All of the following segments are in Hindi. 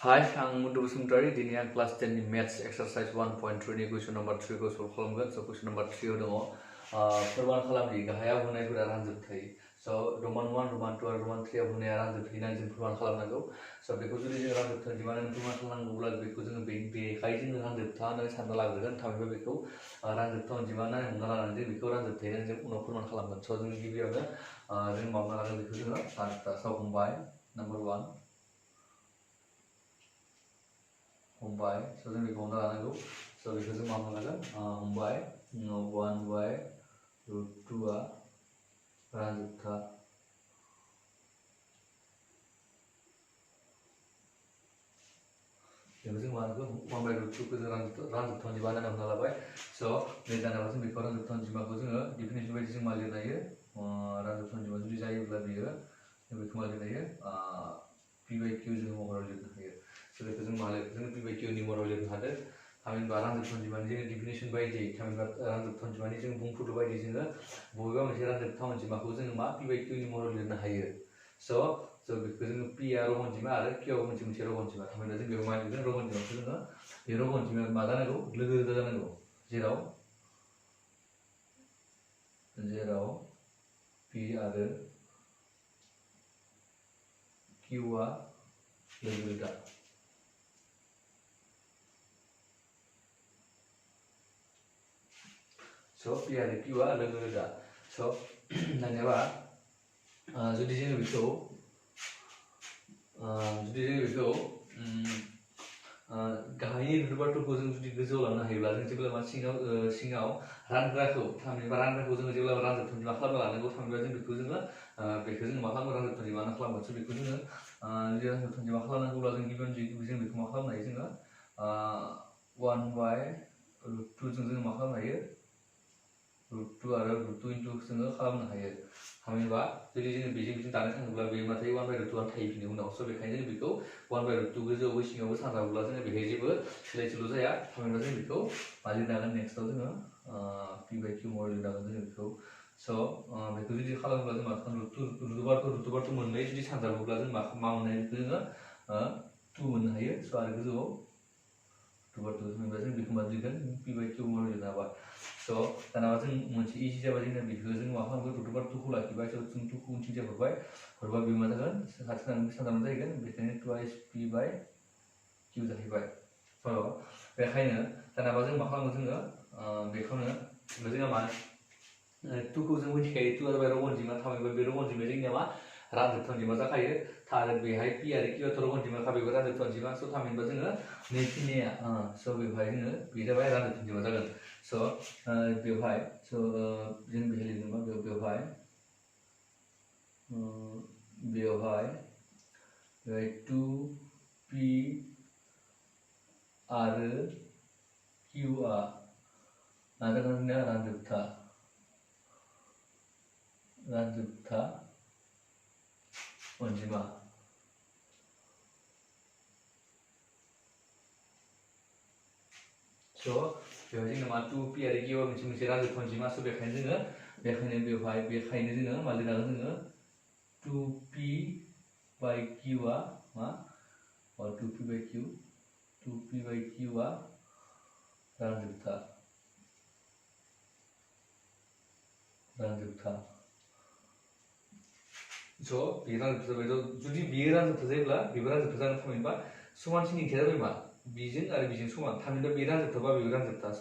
Hi, आं मुदु बसुमतारी दिनै आं क्लास 10 नि मैथ्स एक्सरसाइज 1.3 नि क्वेश्चन नम्बर 3 खौ सल्व खालामगोन। स क्वेश्चन नम्बर 3 आव दङ फोरमान खालामदि गाहायाव होनायफोरा रानजोबथाय। स रोमान 1 रोमान 2 आरो रोमान 3 आव होनाया रानजोबथाय होननानै जों फोरमान खालामनांगौ। स बेखौ जुदि जों रानजोबथाय दिमानो फोरमान खालामनांगौब्ला बेखौ जों बेखाय जों रानजोबथा होननानै सानना लाग्रोगोन। थामहिनबा बेखौ रानजोबथा अनजिमा हमना लानानै जों बेखौ रानजोबथाय होननानै जों उनाव फोरमान खालामगोन। स जों गिबियावनो जों मावना लागोन बेखौ जोङो रानजोबथा। स हमबाय नम्बर 1 हमबाय स जों बेखौ हमना लानांगौ। स बेखौ जों मा खालामगोन हमबाय 1 बाय √2 आ रानजोबथा बेखौ जों मा होनगोन 1 बाय √2 खौ जों रानजोबथा अनजिमा होननानै हमना लाबाय। स बे दानाबा जों बेखौ रानजोबथा अनजिमाखौ जोङो डिफिनिसन बायदि जों मा लिरनो हायो रानजोबथा अनजिमा जुदि जायोब्ला बेयो जों बेखौ मा लिरनो हायो p बाय q जों महराव लिरनो हायो। स बेखौ जों मा लिरनो जों p बाय q नि महराव लिरनो हादों। थामहिनबा रानजोबथा अनजिमानि जों डिफिनिसन बायदि थामहिनबा रानजोबथा अनजिमानि जों बुंफुरलु बायदि जोङो बबेबा मोनसे रानजोबथा अनजिमाखौ जोङो मा p बाय q नि महराव लिरनो हायो। स बेखौ जोङो p आ रग अनजिमा आरो q आ मोनसे रग अनजिमा। थामहिनबा जों बेयाव मा लिरगोन रग अनजिमाखौ जोङो बे रग अनजिमाया मा जानांगौ लोगो लोगो जानांगौ। जेराव p आरो q आ लोगो लोगो स p आरो q आ लोगो लोगो स दानियाबा जुदि जोङो बेखौ गाहायनि रुटुबारफोरखौ जों जुदि गोजौआव लांनो हायोब्ला जों जेब्ला मा सिङाव रानग्राखौ थामहिनबा रानग्राखौ जोङो जेब्ला रानजोबथा अनजिमा खालामना लानांगौ। थामहिनबा जों बेखौ जोङो मा खालामो रानजोबथा अनजिमा खालामगोन। स बेखौ जोङो जुदि रानजोबथा अनजिमा खालामनांगौब्ला जों गिबियावनो जों बेखौ मा खालामनो हायो जोङो 1 बाय √2 जों मा खालामनो हायो √2 आरो √2 इनटु जोङो खालामनो हायो। थामहिनबा जुदि जोङो बेजों दानो थाङोब्ला बे माथाय 1 बाय √2 आ थाहैफिनो उनाव। स बेखायनो जों बेखौ 1 बाय √2 गोजौआवबो सिङावबो सानजाबोब्ला जोङो बेहाय जेबो सोलाय सोल' जाया। थामहिनबा जों बेखौ मा लिरनो हागोन नेक्स्टआव जोङो p बाय q महरै लिरनो हागोन जों बेखौ। स बेखौ जुदि खालामोब्ला जों मा खालामो रुटुबारखौ मोननै जुदि सानजाबोब्ला जों मा मोननो हायो बेखौ जोङो 2 मोननो हायो। स आरो गोजौआव √2 थामहिनबा जों बेखौ मा लिरगोन p बाय q महरै लिरनो हाबाय। स दानाबा जों मोनसे इजि जाबाय जोंना बेखौ जों मा खालामगोन √2 खौ लाखिबाय। स जों 2 खौ उनथिंजाय हरबाय बे मा जागोन खाथि सानजाबनाय जाहैगोन। बेखायनो 2 p बाय q जाहैबाय। स बेखायनो दानाबा जों मा खालामो जोङो बेखौनो जोंहा मा 2 खौ जों मिथिखायो 2 जाबाय रग अनजिमा। थामहिनबा बे रग अनजिमाया जोंनिया मा रानजोबथा अनजिमा जाखायो। आरो बेहाय p आरो q आथ' रग अनजिमाखा बेबो रानजोबथा अनजिमा। स थामहिनबा जोङो नैथिनिया स बेवहाय जोङो बे जाबाय रानजोबथा अनजिमा जागोन। स बेवहाय जों बेहाय लिरनोबा बेवहाय 2p आरो q आ मा जागोन जोंनिया रानजोबथा अनजिमा। स बेवहाय जोङो मा 2p आरो q आ मोनसे रानजोबथा अनजिमा। स बेखायनो जोङो मा लिरनो हागोन जोङो 2p बाय q आ मा 2p बाय q आ रानजोबथा स बे रानजोबथा जाबाय। जुदि बेयो रानजोबथा जायोब्ला बेबो रानजोबथा जागोन। थामहिनबा समानसिन ओंथिया जाबाय मा बेजों आरो बेजों समान। थामहिनबा बे रानजोबथाबा बेबो रानजोबथा। स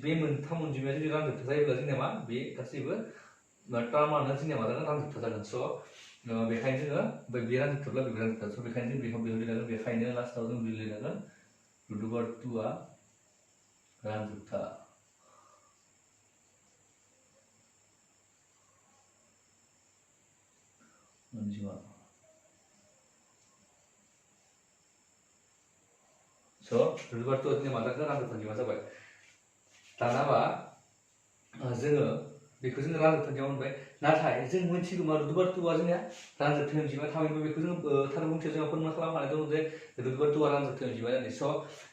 बे मोनथाम अनजिमाया जुदि रानजोबथा जायोब्ला जोंनिया मा बे गासैबो टार्मानो जोंनिया मा जागोन रानजोबथा जागोन। स बेखायनो जोङो बे रानजोबथाब्ला बेबो रानजोबथा। स बेखायनो जों बेयाव लिरनांगोन। बेखायनो लास्टआव जों लिरनांगोन √2 आ रानजोबथा अनजिमा। स √2 जोंनिया मा जाखो रानजोबथा अनजिमा जाबाय। दानाबा जोङो बेखौ जोङो रानजोबथा अनजिमा मोनबाय। नाथाय जों मोनथिगौ मा √2 आ जोंनिया रानजोबथा अनजिमा। थामहिनबा बेखौ जोङो थार बुंथियाव जोंहा फोरमान खालामनो हानाय दङ जे √2 आ रानजोबथा अनजिमा जानानै। स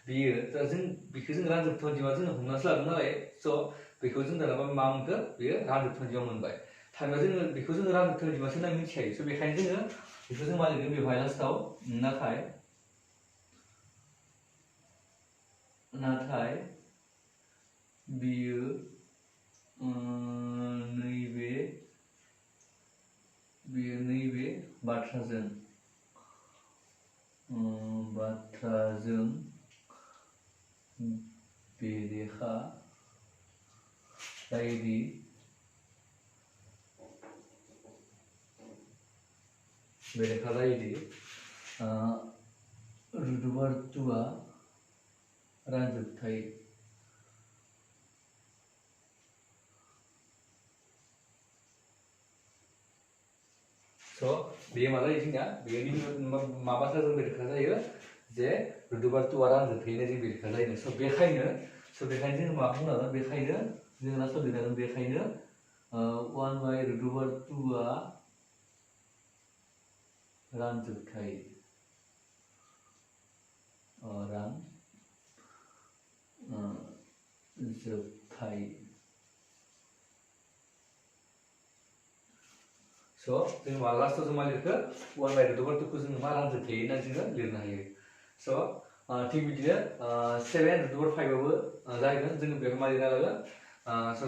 बेयो दा जों बेखौ जों रानजोबथा अनजिमा जोङो हमनासो लादों नालाय। स बेखौ जों दानाबा मा मोनखो बेयो रानजोबथा अनजिमा मोनबाय। थामहिनबा जोङो बेखौ जोङो रानजोबथा अनजिमासो होनना मिथिखायो। स बेखायनो जोङो बेखौ जों मा लिरगोन बेवहाय लास्टआव नाथाय नाथाय बियो नैबे बाथ्राजों बेरेखा जायोदि रुदुबार्तुआ रानजोबथाय बे मा जायो जोंनिया बेनि मा बाथ्राजों बेरेखा जायो जे रुदुबार्तुआ रानजोबथायनो जों बेरेखा जायो बेखायनो जों मा बुंनांगोन बेखायनो जों लास्टआव लिरनांगोन बेखायनो 1 बाय रुदुबार्तुआ रानजोबथाय जों मा लास्टआव जों मा लिरखो 1 बाय रुदुबार्तुखौ जों मा रानजोबथाय होननानै जोङो लिरनो हायो थिग बिदिनो 7 रुदुबार 5 आबो जाहैगोन जों बेखौ मा लिरना लागोन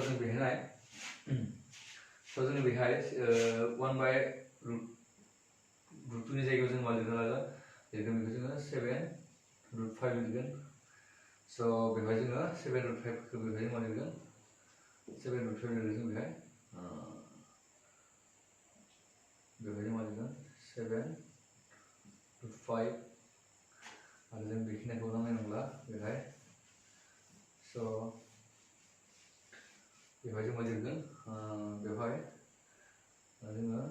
जों बेहाय जों बेहाय 1 बाय रुट 2 नि जायगायाव जों मा लिरना लागोन बेखौ जोङो 7 रुट 5 लिरगोन बेहाय जोङो 7 रुट 5 खौ बेहाय मा लिरगोन 7 रुट 5 लिरगोन जों बेहाय जों मा लिरगोन 7 रुट 5 आरो जों बेखिनिखौ नांनाय नंला बेहाय बेवहाय जों मा लिरगोन बेवहाय जोङो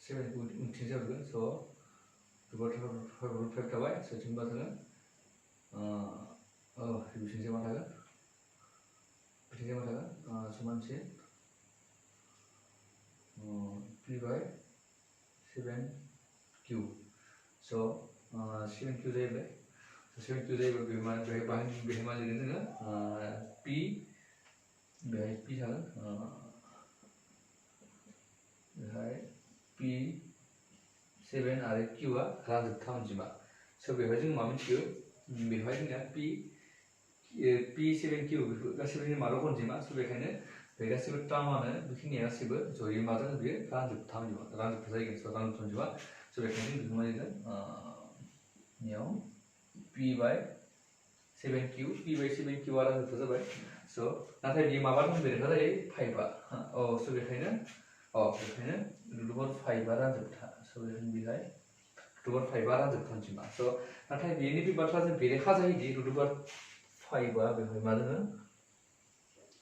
7 खौ उनथिं जाबगोन रुट 5 थाबाय थिंबा जोङो बिथिंजाय मा थागोन समानसे p by 7q 7q जाहैबाय 7q जाहैबाय बेहाय मा लिरगोन जोङो p बेहाय p थागोन बेहाय p 7 आरो q आ रानजोबथा अनजिमा बेवहाय जों मा मिथियो बेवहाय जोंना p 7q बेफोर गासैबो माल' अनजिमा बेखायनो बे गासैबो टार्मानो बेखिनिया गासैबो जयै मा जागोन बेयो रानजोबथा अनजिमा रानजोबथा जायगोन रानजोबथा अनजिमा बेखायनो जों बेखौ मा लिरगोन p by 7q p by 7q आ रानजोबथा जाबाय नाथाय बेयो माबा दं बेरेखा जायो 5 आ बेखायनो रुदुबार 5 आ रानजोबथा बेहाय रुदुबार 5 आ रानजोबथा अनजिमा नाथाय बेनि बे बाथ्राजों बेरेखा जायोदि रुदुबार 5 आ बेहाय मा दोङो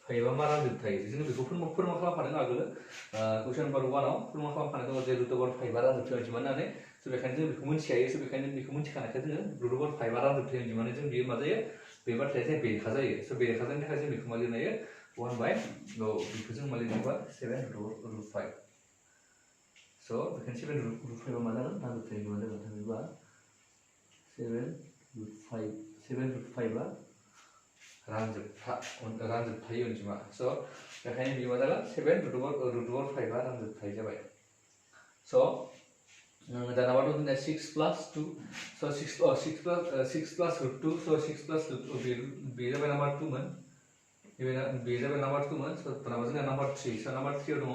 5 आ मा रानजोबथाय जों बेखौ फोरमान खालामखादों आगोल कुइसन नम्बर 1 आव फोरमान खालामखानाय दङ जे रुदुबार 5 आ रानजोबथाय अनजिमा होननानै बेखायनो जों बेखौ मिथिखायो बेखायनो बेखौ मिथिखानायखाय जोङो रुदुबार 5 आ रानजोबथाय अनजिमानि जों बेयो मा जायो बे बाथ्राया जों बेरेखा जायो बेरेखा जानायनि थाखाय जों बेखौ मा लिरनो हायो 1 बाय बेखौ जों मा लिरनोबा 7 रुट 5 बेखायनो 7 रुट 5 आ मा जागोन रानजोबथाय अनजिमा जागोन थामहिनबा 7 रुट 5 आ रानजोबथाय अनजिमा बेखायनो बेयो मा जागोन 7 रुदुबार 5 आ रानजोबथाय जाबाय दाना मा दं जोंना 6 plus 2 6 plus root 2 6 plus root 2 बे जाबाय नाम्बार 2 मोन बे जाबाय नाम्बार 2 मोन दाना जोंना नाम्बार 3 नाम्बार 3 आव दङ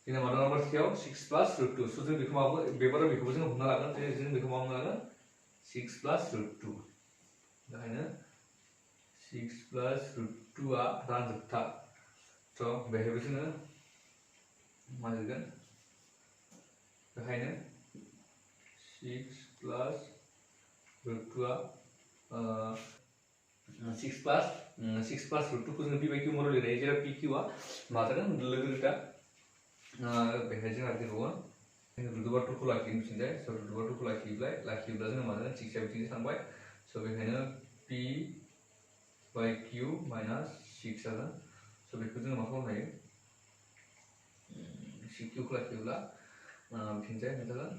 जोंना मा दं नाम्बार 3 आव 6 plus root 2 जों बेखौ माबो बेबाराव बेखौबो जों हमना लागोन जों बेखौ मा हमना लागोन 6 plus root 2 बेखायनो 6 plus root 2 आ रानजोबथा बेहायबो जोङो मा लिरगोन बेखायनो 6 plus root 2 आ 6 plus root 2 को जों p by q महराव लिरनाय जेराव p q आ मा जागोन लोगो लोगोटा बेहाय जोंहा दंबावो रुदुबार 2 खौ लाखियो मिथिंजाय रुदुबार 2 खौ लाखियोब्ला जोङो मा जागोन 6 आ बिथिंजाय थांबाय बेखायनो p by q minus 6 जागोन बेखौ जोङो मा खालामनो हायो 6q खौ लाखियोब्ला बिथिंजाय मा जागोन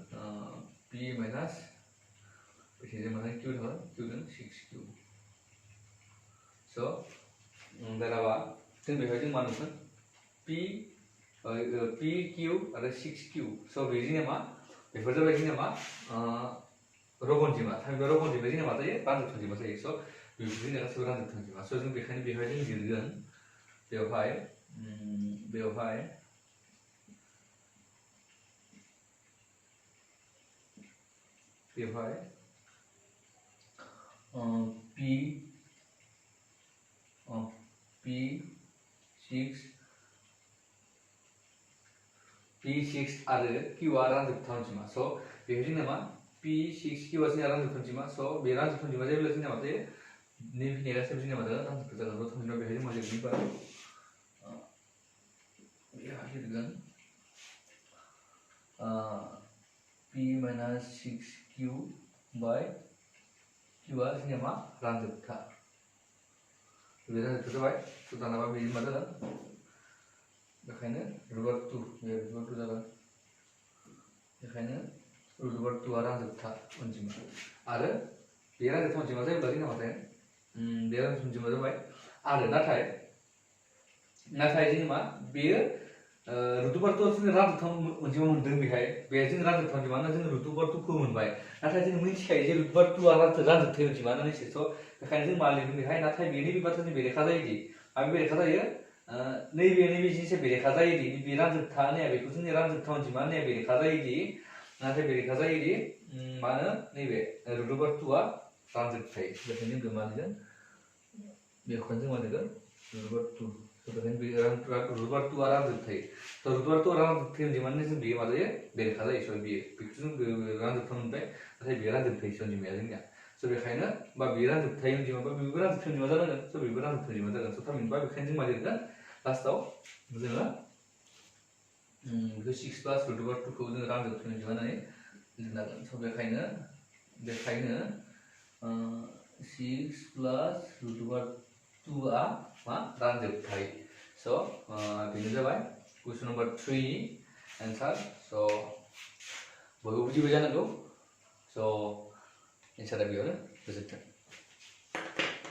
p minus बिथिंजाय मा जागोन q थागोन q जों 6q दानाबा जों बेहाय जों मा नुगोन pq आरो 6q बे जोंनिया मा बेफोर जाबाय जोंनिया मा रग अनजिमा थामहिनबा रग अनजिमाया जोंना मा जायो रानजोबथाय अनजिमा जायो स' बेफोर जोंना गासैबो रानजोबथाय अनजिमा स' जों बेखायनो बेवहाय जों लिरगोन बेवहाय P6 आरो Q आ रानजोबथाय अनजिमा स' बेवहाय जोंना मा P6 Q आ जोंना रानजोबथाय अनजिमा स' बे रानजोबथाय अनजिमा जायोब्ला जोंना मा जायो नैबेनिया गासैबो जोंना मा जागोन रानजोबथाय जागोन स' थामहिनबा बेवहाय जों मा लिरगोन बेवहाय लिरगोन P minus 6Q by Q आ जोंनिया मा रानजोबथाय बे रानजोबथाय जाबाय स' दानाबा बे मा जागोन बेखायनो √2 बे √2 जागोन बेखायनो √2 आ रानजोबथाय अनजिमा आरो बे रानजोबथाय अनजिमा जायोब्ला जोंना मा जागोन बे रानजोबथाय अनजिमा जाबाय आरो नाथाय जोङो मा बेयो √2 जोङो रानजोबथाय अनजिमा मोनदों बेहाय बे जों रानजोबथाय अनजिमा जोङो √2 खौ मोनबाय नाथाय जों मिथिखायो जे √2 आ रानजोबथाय अनजिमा होननानै स' बेखायनो जों मा लिरगोन बेहाय नाथाय बेनि बे बाथ्राजों बेरेखा जायोदि माबे बेरेखा जायो नैबे जिनिसा बेरेखा जायोदि बे रानजोबथाय होननाया बेखौ जोंनि रानजोबथाय अनजिमा होननाया बेरेखा जायोदि नाथाय बेरेखा जायोदि मा होनो नैबे √2 आ रानजोबथाय बेखायनो जों मा लिरगोन बेखौनो जों मा लिरगोन √2 बेखायनो बे √2 आ रानजोबथाय स' √2 आ रानजोबथाय अनजिमा जों बेयो मा जायो बेरेखा जायो स' बेखौ जों रानजोबथाय मोनबाय नाथाय बे रानजोबथाय अनजिमाया जोंनिया स' बेखायनो बा बे रानजोबथाय अनजिमा बा बेबो रानजोबथाय अनजिमा जानांगोन स' बेबो रानजोबथाय अनजिमा जागोन स' थामहिनबा बेखायनो जों मा लिरगोन लास्टआव जोङो बेखौ 6 प्लास √2 खौ जोङो रानजोबथाय अनजिमा होननानै लिरनांगोन स' बेखायनो 6 प्लास √2 आ मा रानजोबथाय स' बेनो जाबाय कुइसन नम्बर 3 नि एन्सार स' बयबो बुजिबाय जानांगौ स' एन्सारा बेयावनो गोजोन्थों।